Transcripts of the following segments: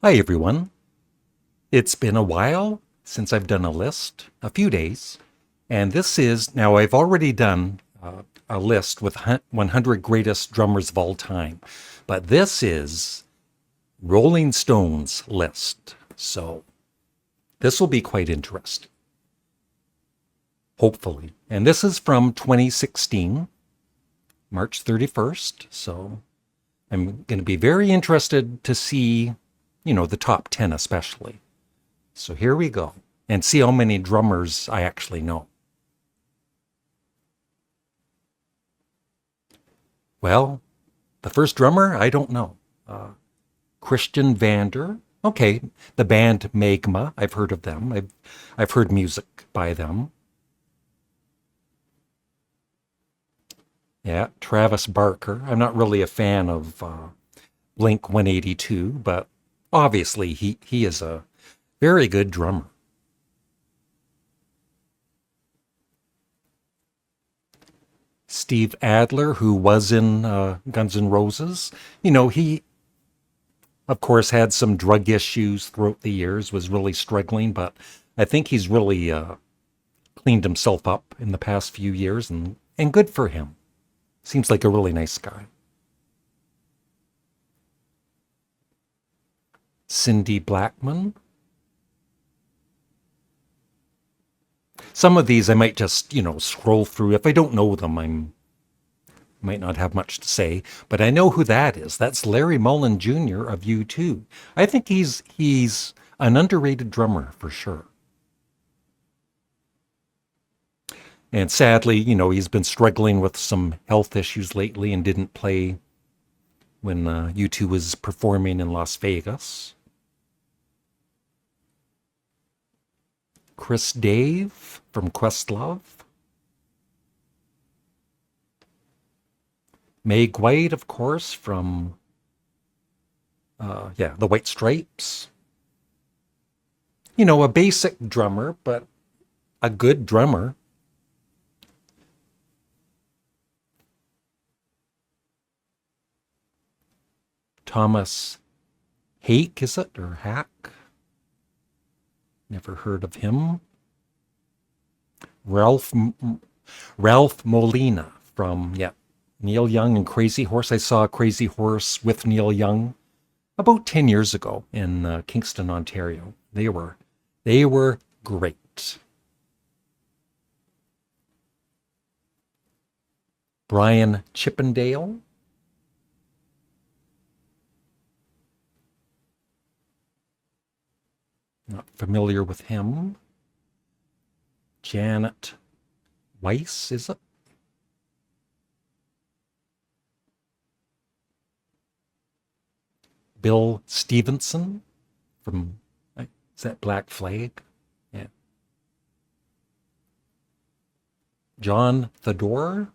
Hi everyone. It's been a while since I've done a list, a few days, and now I've already done a list with 100 greatest drummers of all time, but this is Rolling Stones list. So this will be quite interesting, hopefully. And this is from 2016, March 31st. So I'm going to be very interested to see, the top 10 especially. So here we go. And see how many drummers I actually know. Well, the first drummer, I don't know. Christian Vander. Okay, the band Magma. I've heard of them. I've heard music by them. Yeah, Travis Barker. I'm not really a fan of Blink 182, but obviously he is a very good drummer. Steve Adler, who was in Guns N' Roses, he of course had some drug issues throughout the years, was really struggling, but I think he's really cleaned himself up in the past few years, and good for him. Seems like a really nice guy. Cindy Blackman. Some of these I might just, scroll through. If I don't know them, I might not have much to say, but I know who that is. That's Larry Mullen Jr. of U2. I think he's an underrated drummer for sure. And sadly, he's been struggling with some health issues lately and didn't play when U2 was performing in Las Vegas. Chris Dave from Questlove. Meg White, of course, from the White Stripes. A basic drummer, but a good drummer. Thomas Hake, is it? Or Hack? Never heard of him. Ralph Molina from, Neil Young and Crazy Horse. I saw Crazy Horse with Neil Young about 10 years ago in Kingston, Ontario. They were great. Brian Chippendale. Not familiar with him. Janet Weiss, is it? Bill Stevenson from, is that Black Flag? Yeah. John Thedor.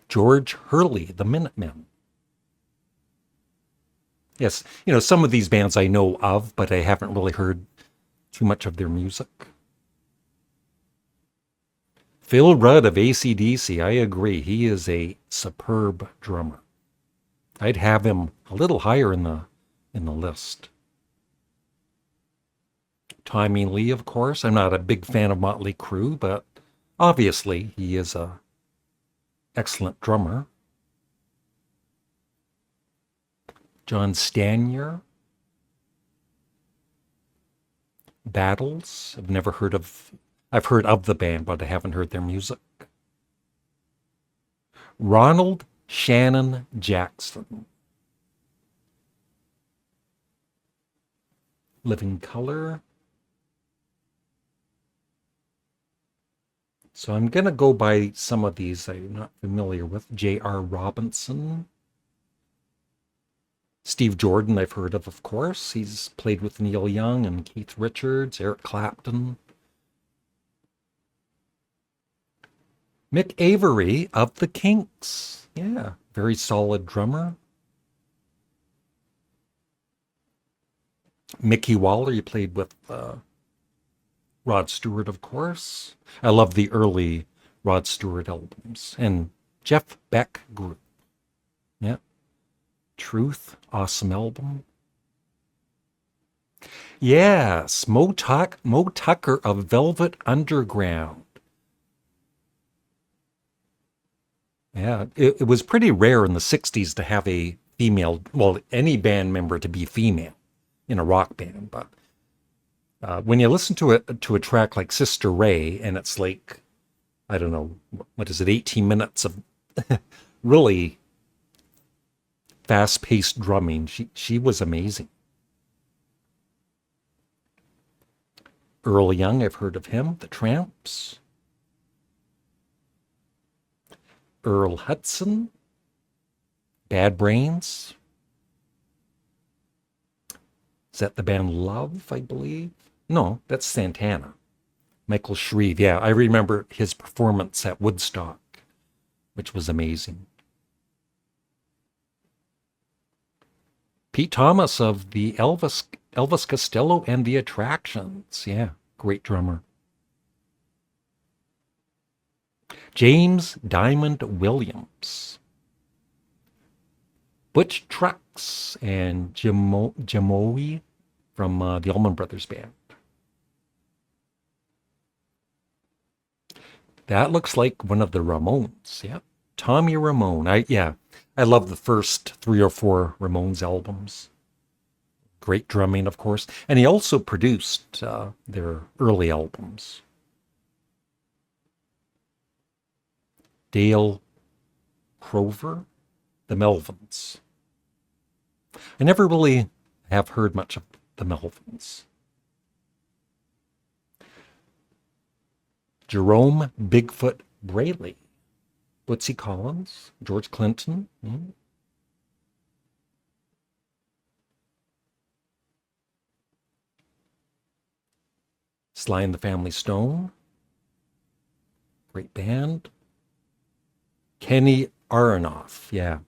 George Hurley, the Minutemen. Yes, some of these bands I know of, but I haven't really heard too much of their music. Phil Rudd of AC/DC, I agree. He is a superb drummer. I'd have him a little higher in the list. Tommy Lee, of course. I'm not a big fan of Motley Crue, but obviously he is a excellent drummer. John Stanier. Battles. I've heard of the band, but I haven't heard their music. Ronald Shannon Jackson. Living Color. So I'm going to go by some of these I'm not familiar with. J.R. Robinson. Steve Jordan, I've heard of course. He's played with Neil Young and Keith Richards, Eric Clapton. Mick Avery of the Kinks. Yeah, very solid drummer. Mickey Waller, you played with Rod Stewart, of course. I love the early Rod Stewart albums. And Jeff Beck Group. Truth, awesome album. Yes, Mo Tucker of Velvet Underground. Yeah, it was pretty rare in the 60s to have a female, well, any band member to be female in a rock band. But when you listen to a track like Sister Ray, and it's like, I don't know, what is it, 18 minutes of really fast-paced drumming. She was amazing. Earl Young, I've heard of him. The Tramps. Earl Hudson. Bad Brains. Is that the band Love, I believe? No, that's Santana. Michael Shreve. Yeah, I remember his performance at Woodstock, which was amazing. Pete Thomas of the Elvis Costello and the Attractions. Yeah, great drummer. James Diamond Williams. Butch Trucks and Jamoe from the Allman Brothers Band. That looks like one of the Ramones. Yeah, Tommy Ramone. I love the first 3 or 4 Ramones albums. Great drumming, of course. And he also produced their early albums. Dale Crover, the Melvins. I never really have heard much of the Melvins. Jerome Bigfoot Braley. Bootsy Collins, George Clinton. Sly and the Family Stone. Great band. Kenny Aronoff. Yeah.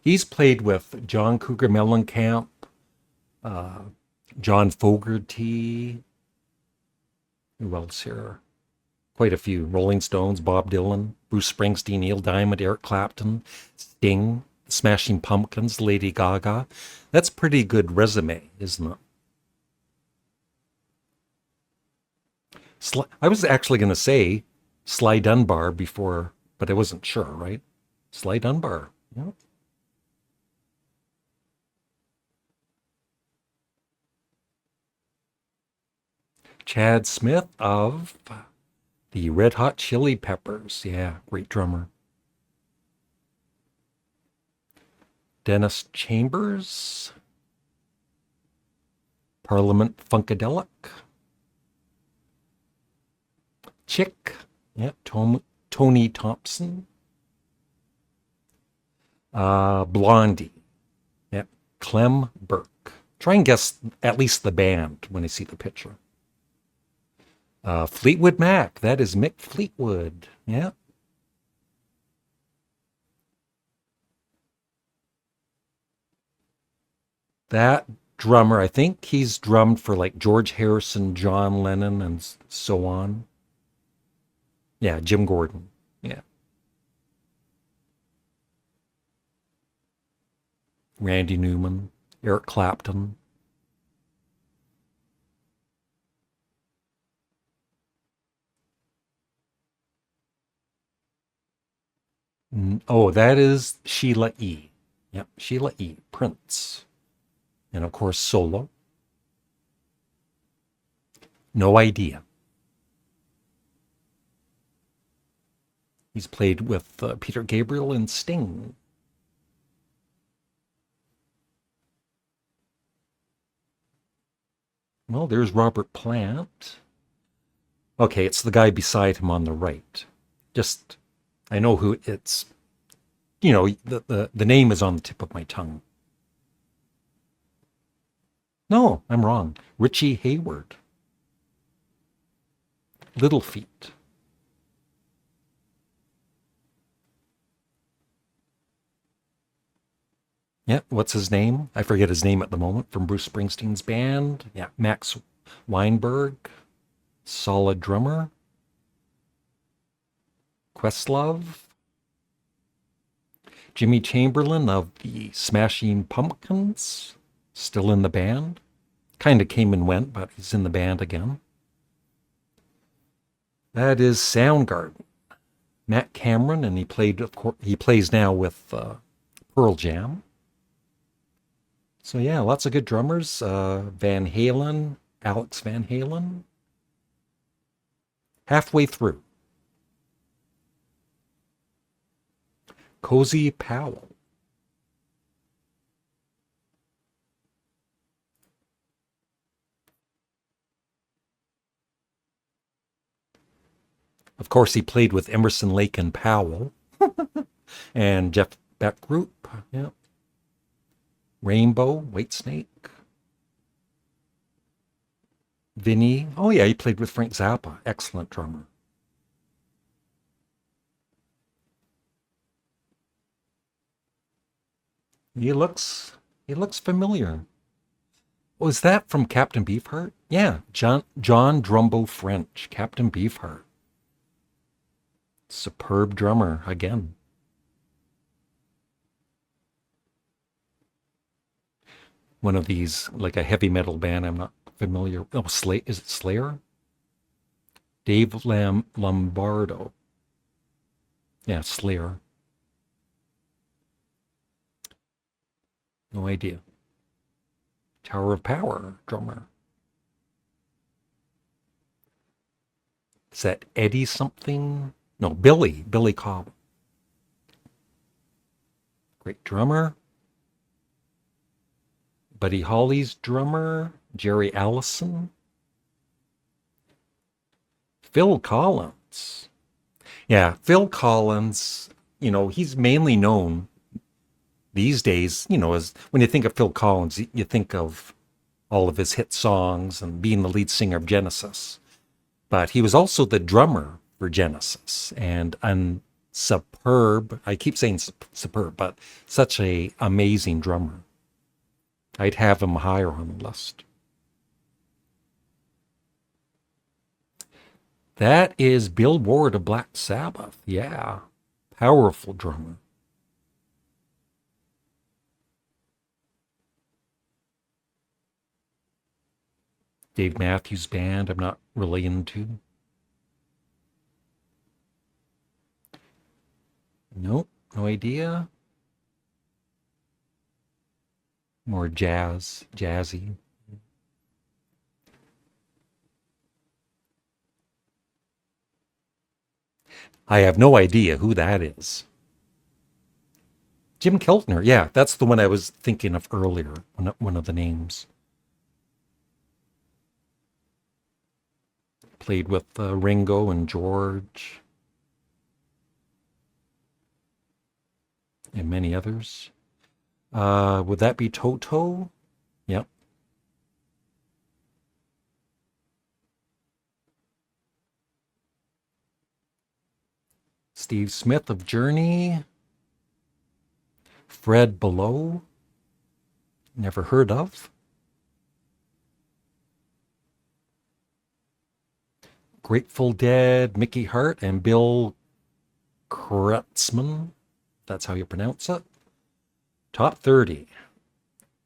He's played with John Cougar Mellencamp, John Fogerty. Who else here? Quite a few. Rolling Stones, Bob Dylan, Bruce Springsteen, Neil Diamond, Eric Clapton, Sting, Smashing Pumpkins, Lady Gaga. That's a pretty good resume, isn't it? I was actually going to say Sly Dunbar before, but I wasn't sure, right? Sly Dunbar. Yeah. Chad Smith of the Red Hot Chili Peppers. Yeah, great drummer. Dennis Chambers. Parliament Funkadelic. Chick. Yeah, Tony Thompson. Blondie. Yeah, Clem Burke. Try and guess at least the band when I see the picture. Fleetwood Mac. That is Mick Fleetwood. Yeah. That drummer, I think he's drummed for like George Harrison, John Lennon, and so on. Yeah, Jim Gordon. Yeah. Randy Newman, Eric Clapton. Oh, that is Sheila E. Yep, Sheila E. Prince. And of course, solo. No idea. He's played with Peter Gabriel and Sting. Well, there's Robert Plant. Okay, it's the guy beside him on the right. Just, I know who it's, the name is on the tip of my tongue. No, I'm wrong. Richie Hayward. Little Feat. Yeah, what's his name? I forget his name at the moment. From Bruce Springsteen's band. Yeah, Max Weinberg. Solid drummer. Questlove. Jimmy Chamberlin of the Smashing Pumpkins, still in the band. Kind of came and went, but he's in the band again. That is Soundgarden. Matt Cameron, and he plays now with Pearl Jam. So yeah, lots of good drummers. Van Halen, Alex Van Halen. Halfway through. Cozy Powell. Of course, he played with Emerson, Lake and Powell and Jeff Beck Group. Yeah. Rainbow, Whitesnake. Vinny. Oh, yeah, he played with Frank Zappa. Excellent drummer. He looks familiar. Was that from Captain Beefheart? Yeah, John Drumbo French, Captain Beefheart. Superb drummer again. One of these, like a heavy metal band, I'm not familiar. Oh, is it Slayer? Dave Lombardo. Yeah, Slayer. No idea. Tower of Power drummer. Is that Eddie something? No, Billy Cobb. Great drummer. Buddy Holly's drummer. Jerry Allison. Phil Collins. Yeah, Phil Collins, he's mainly known these days, as when you think of Phil Collins, you think of all of his hit songs and being the lead singer of Genesis. But he was also the drummer for Genesis and superb, I keep saying superb, but such a amazing drummer. I'd have him higher on the list. That is Bill Ward of Black Sabbath. Yeah, powerful drummer. Dave Matthews Band, I'm not really into. Nope, no idea. More jazzy. I have no idea who that is. Jim Keltner, yeah, that's the one I was thinking of earlier, one of the names. Played with Ringo and George and many others. Would that be Toto? Yep. Steve Smith of Journey. Fred Below. Never heard of. Grateful Dead, Mickey Hart, and Bill Kreutzmann. That's how you pronounce it. Top 30.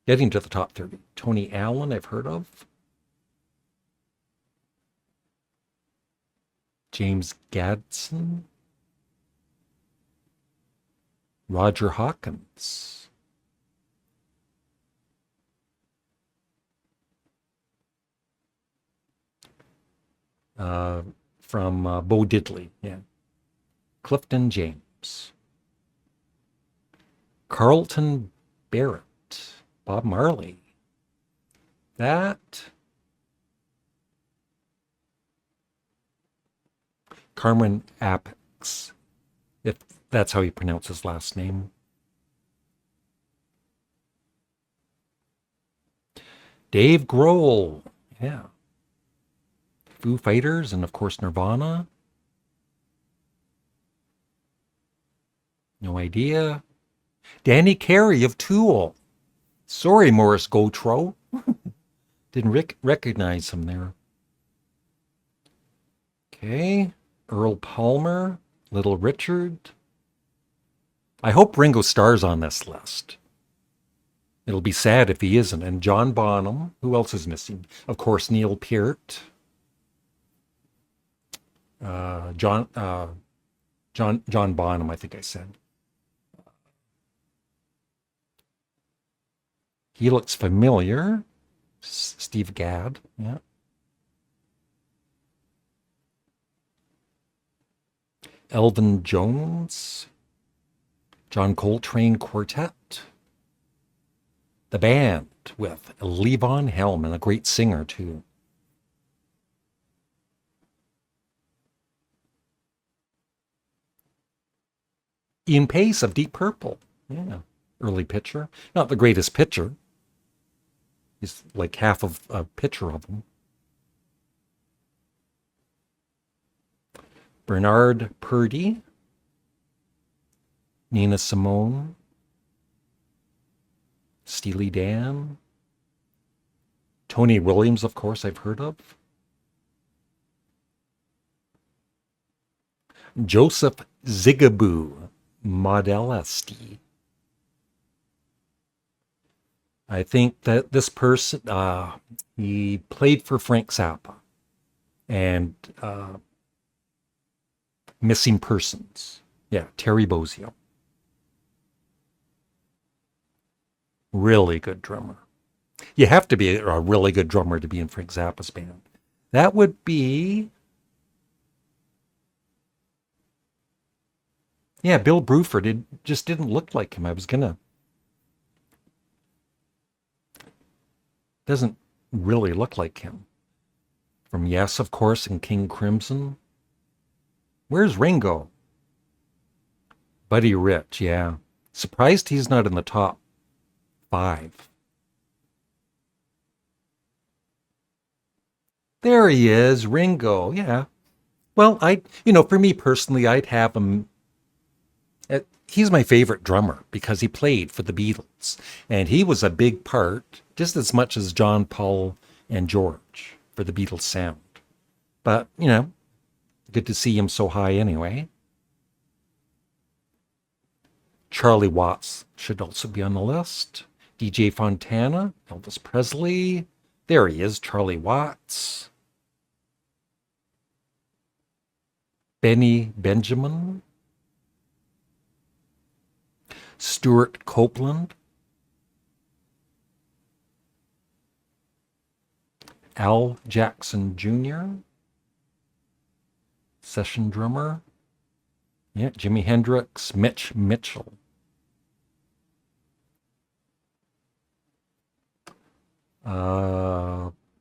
Getting to the top 30. Tony Allen, I've heard of. James Gadsden. Roger Hawkins. From Bo Diddley, yeah. Clifton James. Carlton Barrett. Bob Marley. That. Carmen Apex, if that's how you pronounce his last name. Dave Grohl, yeah. Foo Fighters, and of course Nirvana. No idea. Danny Carey of Tool. Sorry, Morris Gotro. Didn't recognize him there. Okay. Earl Palmer, Little Richard. I hope Ringo Starr's on this list. It'll be sad if he isn't. And John Bonham. Who else is missing? Of course, Neil Peart. John Bonham, I think I said. He looks familiar. Steve Gadd. Yeah. Elvin Jones. John Coltrane Quartet. The band with Levon Helm, and a great singer too. Ian Pace of Deep Purple. Yeah. Early pitcher. Not the greatest pitcher. He's like half of a pitcher of them. Bernard Purdie. Nina Simone. Steely Dan. Tony Williams, of course, I've heard of. Joseph Zigaboo Modesty. I think that this person, he played for Frank Zappa. And Missing Persons. Yeah, Terry Bozzio. Really good drummer. You have to be a really good drummer to be in Frank Zappa's band. That would be... Yeah, Bill Bruford. It just didn't look like him. I was gonna... Doesn't really look like him. From Yes, of course, and King Crimson. Where's Ringo? Buddy Rich, yeah. Surprised he's not in the top 5. There he is, Ringo, yeah. Well, for me personally, I'd have him... He's my favorite drummer because he played for the Beatles. And he was a big part, just as much as John, Paul, and George, for the Beatles sound. But, good to see him so high anyway. Charlie Watts should also be on the list. DJ Fontana, Elvis Presley. There he is, Charlie Watts. Benny Benjamin. Stuart Copeland. Al Jackson Jr. Session drummer. Yeah, Jimi Hendrix, Mitch Mitchell.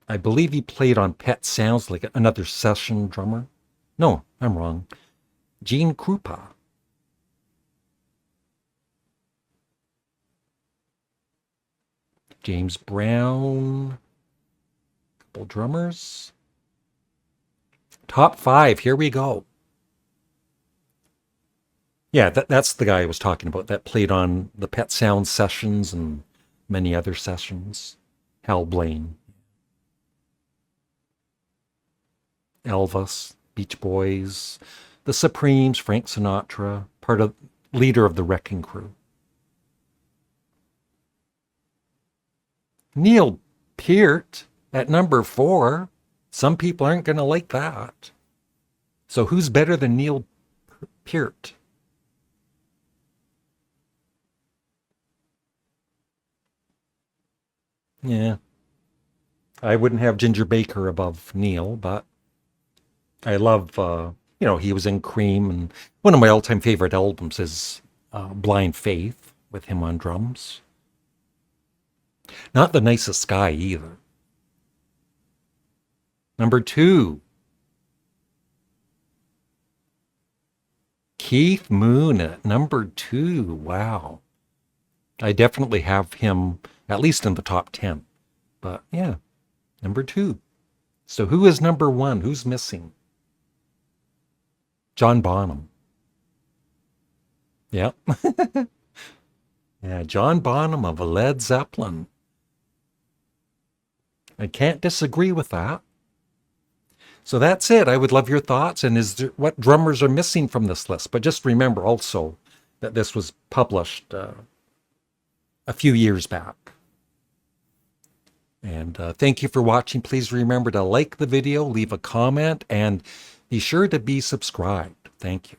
I believe he played on Pet Sounds, like another session drummer. No, I'm wrong. Gene Krupa. James Brown. Couple drummers. Top 5, here we go. Yeah, that's the guy I was talking about that played on the Pet Sounds sessions and many other sessions. Hal Blaine. Elvis, Beach Boys, The Supremes, Frank Sinatra, leader of the Wrecking Crew. Neil Peart at number 4. Some people aren't going to like that. So who's better than Neil Peart? Yeah. I wouldn't have Ginger Baker above Neil, but I love, he was in Cream, and one of my all-time favorite albums is Blind Faith with him on drums. Not the nicest guy either. Number 2. Keith Moon at number 2. Wow. I definitely have him at least in the top 10. But yeah, number 2. So who is number 1? Who's missing? John Bonham. Yeah. Yeah, John Bonham of Led Zeppelin. I can't disagree with that. So that's it. I would love your thoughts. And what drummers are missing from this list? But just remember also, that this was published a few years back. And thank you for watching. Please remember to like the video, leave a comment, and be sure to be subscribed. Thank you.